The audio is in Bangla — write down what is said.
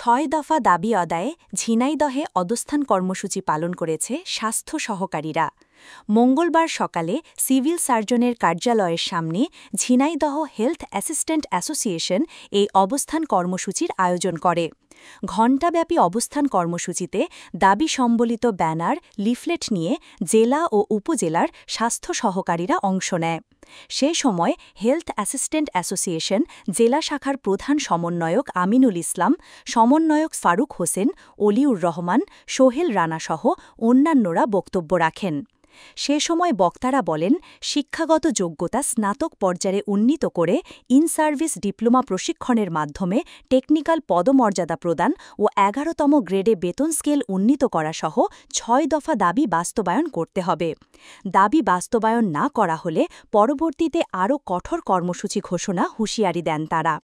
6 দফা দাবি আদায়ে ঝিনাইদহে অবস্থান কর্মসূচি পালন করেছে স্বাস্থ্য সহকারীরা। মঙ্গলবার সকালে সিভিল সার্জনের কার্যালয়ের সামনে ঝিনাইদহ হেলথ অ্যাসিস্ট্যান্ট অ্যাসোসিয়েশন এই অবস্থান কর্মসূচির আয়োজন করে। ঘণ্টাব্যাপী অবস্থান কর্মসূচিতে দাবি সম্বলিত ব্যানার, লিফলেট নিয়ে জেলা ও উপজেলার স্বাস্থ্য সহকারীরা অংশ নেয়। সে সময় হেলথ অ্যাসিস্ট্যান্ট অ্যাসোসিয়েশন জেলা শাখার প্রধান সমন্বয়ক আমিনুল ইসলাম, সমন্বয়ক ফারুক হোসেন, অলিউর রহমান, সোহেল রানাসহ অন্যান্যরা বক্তব্য রাখেন। সে সময় বক্তারা বলেন, শিক্ষাগত যোগ্যতা স্নাতক পর্যায়ে উন্নীত করে ইন সার্ভিস ডিপ্লোমা প্রশিক্ষণের মাধ্যমে টেকনিক্যাল পদমর্যাদা প্রদান ও ১১তম গ্রেডে বেতন স্কেল উন্নীত করাসহ ৬ দফা দাবি বাস্তবায়ন করতে হবে। দাবি বাস্তবায়ন না করা হলে পরবর্তীতে আরও কঠোর কর্মসূচি ঘোষণা হুঁশিয়ারি দেন তারা।